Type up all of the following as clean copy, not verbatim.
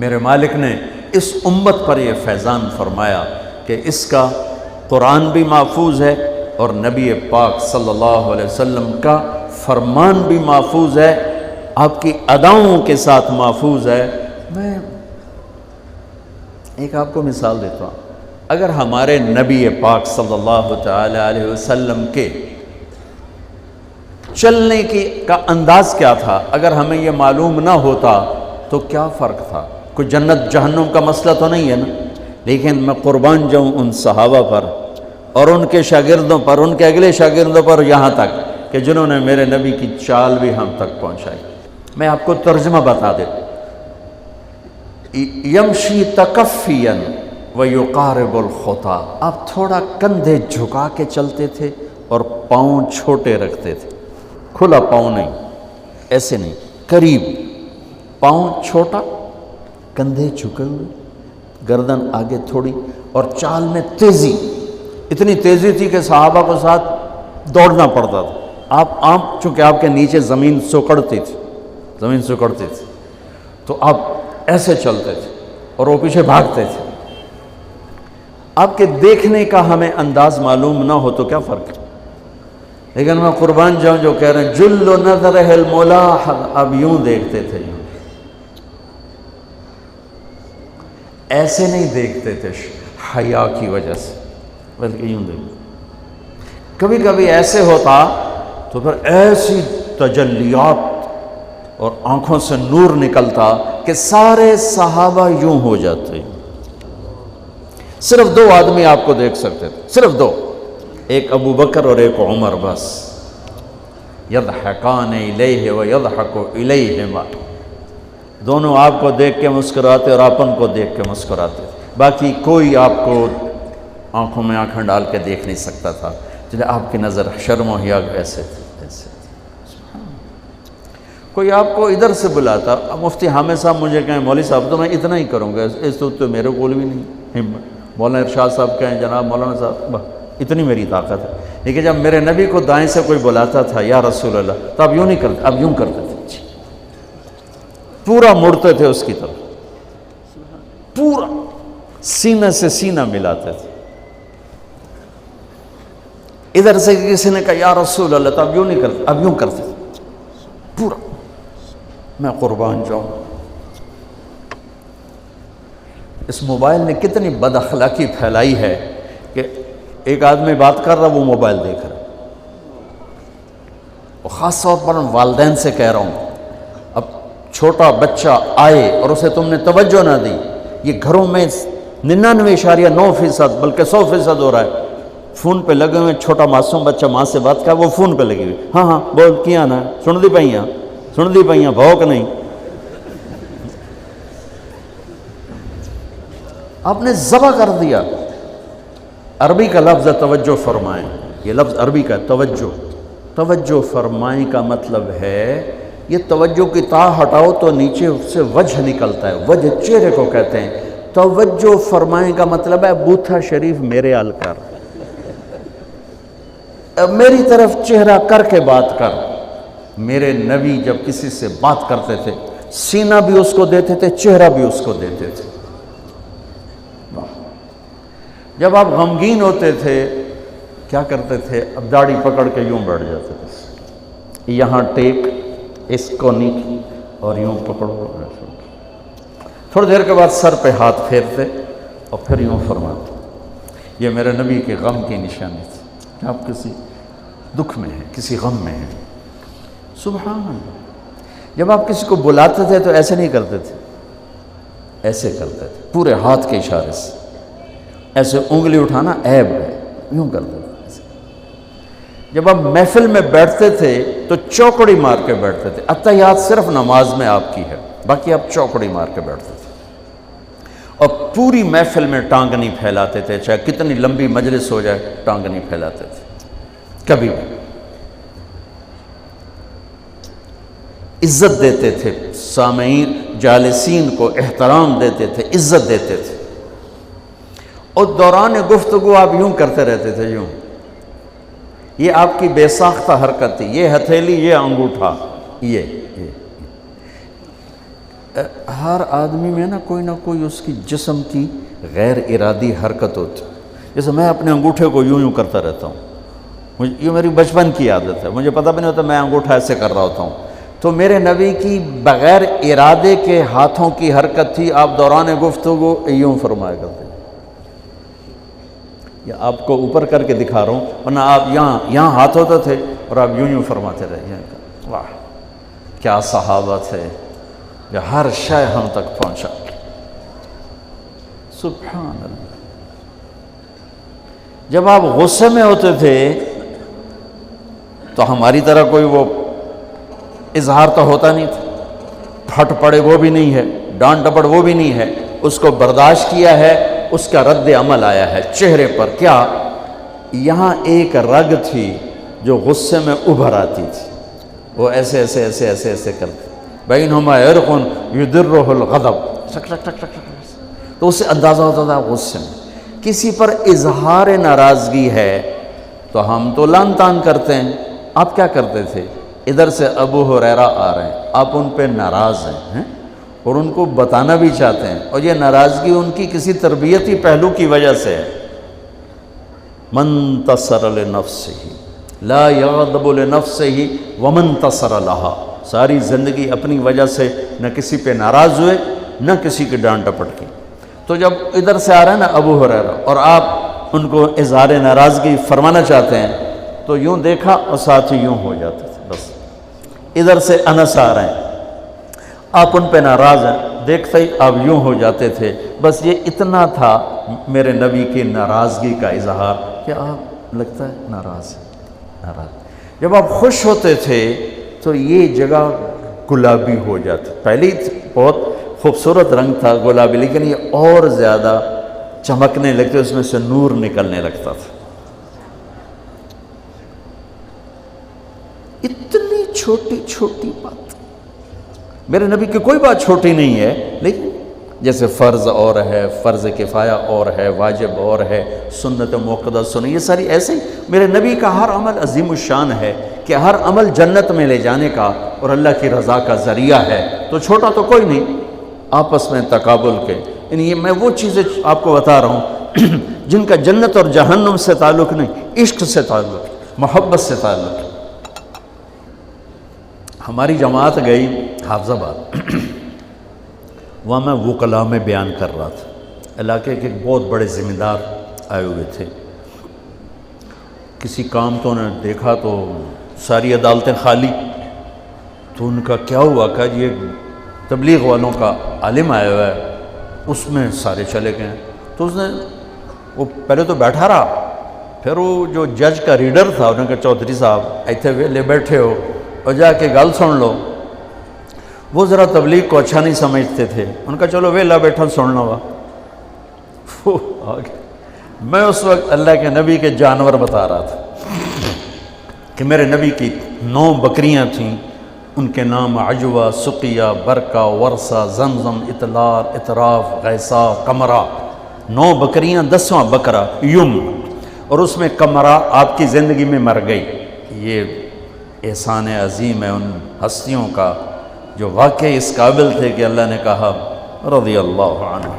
میرے مالک نے اس امت پر یہ فیضان فرمایا کہ اس کا قرآن بھی محفوظ ہے اور نبی پاک صلی اللہ علیہ وسلم کا فرمان بھی محفوظ ہے، آپ کی اداؤں کے ساتھ محفوظ ہے۔ میں ایک آپ کو مثال دیتا ہوں، اگر ہمارے نبی پاک صلی اللہ تعالی علیہ وسلم کے چلنے کا انداز کیا تھا، اگر ہمیں یہ معلوم نہ ہوتا تو کیا فرق تھا؟ کوئی جنت جہنم کا مسئلہ تو نہیں ہے نا، لیکن میں قربان جاؤں ان صحابہ پر اور ان کے شاگردوں پر، ان کے اگلے شاگردوں پر، یہاں تک کہ جنہوں نے میرے نبی کی چال بھی ہم تک پہنچائی۔ میں آپ کو ترجمہ بتا دیتا، یمشی تکفیا ویقارب الخطا، آپ تھوڑا کندھے جھکا کے چلتے تھے اور پاؤں چھوٹے رکھتے تھے، کھلا پاؤں نہیں، ایسے نہیں، قریب، پاؤں چھوٹا، کندھے جھکے ہوئے، گردن آگے تھوڑی، اور چال میں تیزی، اتنی تیزی تھی کہ صحابہ کو ساتھ دوڑنا پڑتا تھا۔ آپ چونکہ آپ کے نیچے زمین سکڑتی تھی، تو آپ ایسے چلتے تھے اور وہ پیچھے بھاگتے تھے۔ آپ کے دیکھنے کا ہمیں انداز معلوم نہ ہو تو کیا فرق ہے، لیکن میں قربان جاؤں جو کہہ رہے ہیں جل نظرہ الملاحظ، اب یوں دیکھتے تھے، یوں ایسے نہیں دیکھتے تھے حیا کی وجہ سے، بلکہ یوں دیکھتے۔ کبھی کبھی ایسے ہوتا تو پھر ایسی تجلیات اور آنکھوں سے نور نکلتا کہ سارے صحابہ یوں ہو جاتے۔ صرف 2 آدمی آپ کو دیکھ سکتے تھے، صرف 2، ایک ابو بکر اور ایک عمر، بس۔ یضحکان الیہ ویضحک الیہما، دونوں آپ کو دیکھ کے مسکراتے اور اپن کو دیکھ کے مسکراتے، باقی کوئی آپ کو آنکھوں میں آنکھیں ڈال کے دیکھ نہیں سکتا تھا، جنہیں آپ کی نظر شرم و حیا ایسے تھی، ایسے تھی۔ کوئی آپ کو ادھر سے بلاتا، مفتی حامد صاحب مجھے کہیں مولوی صاحب تو میں اتنا ہی کروں گا، اس تو میرے کول بھی نہیں ہمت، مولانا ارشاد صاحب کہیں جناب مولانا صاحب، اتنی میری طاقت ہے۔ لیکن جب میرے نبی کو دائیں سے کوئی بلاتا تھا یا رسول اللہ، تو اب یوں نہیں کرتے، اب یوں کرتے تھے، پورا مڑتے تھے اس کی طرف، پورا سینہ سے سینہ ملاتے تھے۔ ادھر سے کسی نے کہا یا رسول اللہ، تو اب یوں نہیں کرتے، اب یوں کرتے تھے پورا۔ میں قربان جاؤں، اس موبائل نے کتنی بد اخلاقی پھیلائی ہے کہ ایک آدمی بات کر رہا، وہ موبائل دیکھ رہا۔ اور خاص طور پر والدین سے کہہ رہا ہوں، اب چھوٹا بچہ آئے اور اسے تم نے توجہ نہ دی، یہ گھروں میں 99.9% بلکہ 100% ہو رہا ہے، فون پہ لگے ہوئے، چھوٹا معصوم بچہ ماں سے بات کر، وہ فون پہ لگی ہوئی، ہاں ہاں بول کیا نا، سن دی پئیاں بھوک نہیں۔ آپ نے ذبح کر دیا۔ عربی کا لفظ ہے توجہ فرمائیں، یہ لفظ عربی کا توجہ فرمائیں کا مطلب ہے، یہ توجہ کی تا ہٹاؤ تو نیچے سے وجہ نکلتا ہے، وجہ چہرے کو کہتے ہیں۔ توجہ فرمائیں کا مطلب ہے بوتھا شریف میرے ال کر، میری طرف چہرہ کر کے بات کر۔ میرے نبی جب کسی سے بات کرتے تھے، سینہ بھی اس کو دیتے تھے، چہرہ بھی اس کو دیتے تھے۔ جب آپ غمگین ہوتے تھے کیا کرتے تھے؟ اب داڑھی پکڑ کے یوں بیٹھ جاتے تھے، یہاں ٹیک، اس کو نیچے اور یوں پکڑو، تھوڑی دیر کے بعد سر پہ ہاتھ پھیرتے اور پھر یوں فرماتے۔ یہ میرے نبی کے غم کی نشانی تھی کہ آپ کسی دکھ میں ہیں، کسی غم میں ہیں۔ سبحان اللہ۔ جب آپ کسی کو بلاتے تھے تو ایسے نہیں کرتے تھے، ایسے کرتے تھے، پورے ہاتھ کے اشارے سے، ایسے انگلی اٹھانا عیب ہے، یوں کرتے تھے ایسے۔ جب آپ محفل میں بیٹھتے تھے تو چوکڑی مار کے بیٹھتے تھے، اتحیات صرف نماز میں آپ کی ہے، باقی آپ چوکڑی مار کے بیٹھتے تھے، اور پوری محفل میں ٹانگ نہیں پھیلاتے تھے، چاہے کتنی لمبی مجلس ہو جائے ٹانگ نہیں پھیلاتے تھے کبھی بھی۔ عزت دیتے تھے، سامعین جالسین کو احترام دیتے تھے، عزت دیتے تھے، اور دوران گفتگو آپ یوں کرتے رہتے تھے، یوں۔ یہ آپ کی بے ساختہ حرکت تھی، یہ ہتھیلی، یہ انگوٹھا، یہ ہر آدمی میں نا کوئی اس کی جسم کی غیر ارادی حرکت ہوتی ہے. جیسے میں اپنے انگوٹھے کو یوں کرتا رہتا ہوں، یہ میری بچپن کی عادت ہے، مجھے پتہ بھی نہیں ہوتا میں انگوٹھا ایسے کر رہا ہوتا ہوں. تو میرے نبی کی بغیر ارادے کے ہاتھوں کی حرکت تھی. آپ دوران گفتگو یوں فرمایا کرتے، یا آپ کو اوپر کر کے دکھا رہا ہوں، ورنہ آپ یہاں ہاتھ ہوتے تھے اور آپ یوں فرماتے رہے. واہ کیا صحابہ تھے، جو ہر شے ہم تک پہنچا. سبحان اللہ. جب آپ غصے میں ہوتے تھے تو ہماری طرح کوئی وہ اظہار تو ہوتا نہیں تھا، پھٹ پڑے وہ بھی نہیں ہے، ڈانٹ ڈپٹ وہ بھی نہیں ہے. اس کو برداشت کیا ہے، اس کا رد عمل آیا ہے چہرے پر. کیا یہاں ایک رگ تھی جو غصے میں ابھر آتی تھی، وہ ایسے ایسے ایسے ایسے ایسے کرتے، بینہما عرق یدرہ الغضب، تو اس سے اندازہ ہوتا تھا غصے میں کسی پر اظہار ناراضگی ہے تو ہم تو لان تان کرتے ہیں. آپ کیا کرتے تھے؟ ادھر سے ابو ہریرہ آ رہے ہیں، آپ ان پہ ناراض ہیں اور ان کو بتانا بھی چاہتے ہیں، اور یہ ناراضگی ان کی کسی تربیتی پہلو کی وجہ سے ہے. من انتصر لنفسہ لا یغضب لنفسہ ومن انتصر لہا. ساری زندگی اپنی وجہ سے نہ کسی پہ ناراض ہوئے نہ کسی کی ڈانٹ ڈپٹ کی. تو جب ادھر سے آ رہا ہے نا ابو ہریرہ اور آپ ان کو اظہار ناراضگی فرمانا چاہتے ہیں تو یوں دیکھا اور ساتھ ہی یوں ہو جاتے تھے. بس ادھر سے انس آ رہے ہیں، آپ ان پہ ناراض ہیں، دیکھتے ہی آپ یوں ہو جاتے تھے. بس یہ اتنا تھا میرے نبی کی ناراضگی کا اظہار کہ آپ لگتا ہے ناراض. جب آپ خوش ہوتے تھے تو یہ جگہ گلابی ہو جاتی. پہلی بہت خوبصورت رنگ تھا گلابی، لیکن یہ اور زیادہ چمکنے لگتے، اس میں سے نور نکلنے لگتا تھا. اتنی چھوٹی چھوٹی بات، میرے نبی کی کوئی بات چھوٹی نہیں ہے، لیکن جیسے فرض اور ہے، فرض کفایہ اور ہے، واجب اور ہے، سنت موقدہ سنت، یہ ساری ایسے ہی. میرے نبی کا ہر عمل عظیم الشان ہے کہ ہر عمل جنت میں لے جانے کا اور اللہ کی رضا کا ذریعہ ہے. تو چھوٹا تو کوئی نہیں، آپس میں تقابل کے. یعنی میں وہ چیزیں آپ کو بتا رہا ہوں جن کا جنت اور جہنم سے تعلق نہیں، عشق سے تعلق، محبت سے تعلق. ہماری جماعت گئی حافظ آباد، وہاں میں وکلاء میں بیان کر رہا تھا. علاقے کے ایک بہت بڑے ذمہ دار آئے ہوئے تھے. کسی کام تو انہوں نے دیکھا تو ساری عدالتیں خالی. تو ان کا کیا ہوا کہ یہ تبلیغ والوں کا عالم آیا ہوا ہے، اس میں سارے چلے گئے. تو اس نے وہ پہلے تو بیٹھا رہا، پھر وہ جو جج کا ریڈر تھا انہوں نے کہا چودھری صاحب ایتھے ویلے بیٹھے ہو اور جا کے گل سن لو. وہ ذرا تبلیغ کو اچھا نہیں سمجھتے تھے، ان کا چلو ویلا بیٹھا سن لو. میں اس وقت اللہ کے نبی کے جانور بتا رہا تھا کہ میرے نبی کی 9 بکریاں تھیں، ان کے نام عجوہ، سقیہ، برکہ، ورثہ، زمزم، اطلال، اطراف، غیثہ، قمرہ. 9 بکریاں، 10واں بکرا یم، اور اس میں قمرہ آپ کی زندگی میں مر گئی. یہ احسان عظیم ہے ان ہستیوں کا جو واقعی اس قابل تھے کہ اللہ نے کہا رضی اللہ عنہ،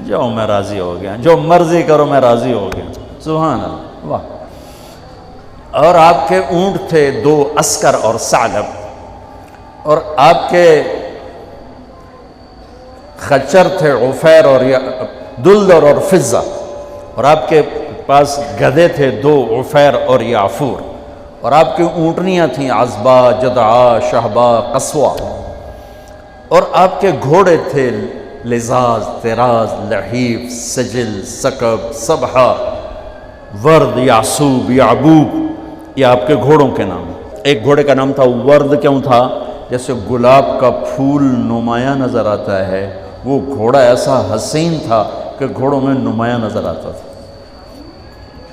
جاؤ میں راضی ہو گیا، جو مرضی کرو میں راضی ہو گیا. سبحان اللہ. واہ. اور آپ کے اونٹ تھے 2 عسکر اور ثعلب، اور آپ کے خچر تھے عفیر اور دلدر اور فضہ، اور آپ کے پاس گدھے تھے 2 عفیر اور یعفور، اور آپ کی اونٹنیاں تھیں عزبہ، جدعا، شہبہ، قصوہ، اور آپ کے گھوڑے تھے لزاز، تراز، لحیف، سجل، سکب، سبحہ، ورد، یعصوب، یعبوب. یہ آپ کے گھوڑوں کے نام. ایک گھوڑے کا نام تھا ورد. کیوں تھا؟ جیسے گلاب کا پھول نمایاں نظر آتا ہے، وہ گھوڑا ایسا حسین تھا کہ گھوڑوں میں نمایاں نظر آتا تھا.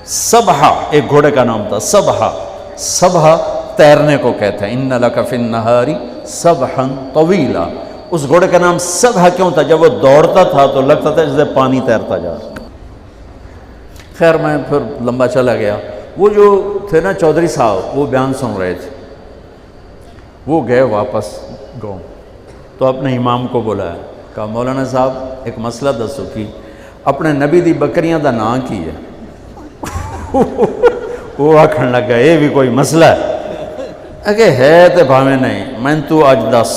سبحہ ایک گھوڑے کا نام تھا. سبحہ، سبحہ تیرنے کو کہتے ہیں. ان لک فی النہار سبحا طویلا. اس گھوڑے کا نام سبحہ کیوں تھا؟ جب وہ دوڑتا تھا تو لگتا تھا جیسے پانی تیرتا جا. خیر میں پھر لمبا چلا گیا. وہ جو تھے نا چودھری صاحب، وہ بیان سن رہے تھے. وہ گئے واپس گاؤں. تو اپنے امام کو بلایا، کہا مولانا صاحب ایک مسئلہ دسو کی اپنے نبی دی بکریاں دا نام کی ہے؟ وہ آکھن لگا یہ بھی کوئی مسئلہ ہے؟ اگے ہے تے بھاویں نہیں، میں تو آج دس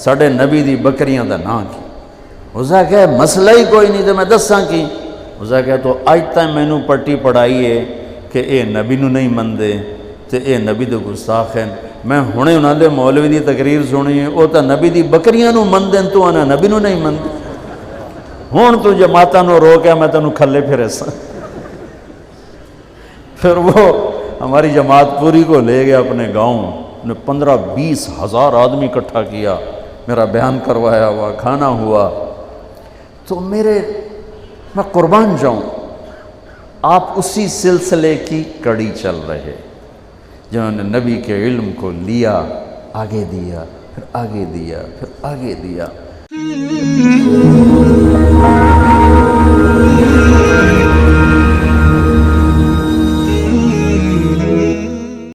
ساڑھے نبی دی بکریاں دا نام کی۔ اسا کہا مسئلہ ہی کوئی نہیں تو میں دساں کی؟ اسا کہا تو آج تائیں میں نو پٹی پڑھائی ہے کہ اے نبی نو نہیں مندے تے اے نبی دے گستاخ ہیں، میں ہونے انہاں دے مولوی دی تقریر سنی ہے او تا نبی دی بکریاں نو مندیں تو آنا نبی نو نہیں مندے، ہون تو جماعتاں نو رو کے میں تنو کھلے پھر ایسا۔ پھر وہ ہماری جماعت پوری کو لے گیا اپنے گاؤں، نے 15-20 ہزار آدمی اکٹھا کیا، میرا بیان کروایا ہوا، کھانا ہوا۔ تو میں قربان جاؤں، آپ اسی سلسلے کی کڑی چل رہے جنہوں نے نبی کے علم کو لیا، آگے دیا، پھر آگے دیا، پھر آگے دیا۔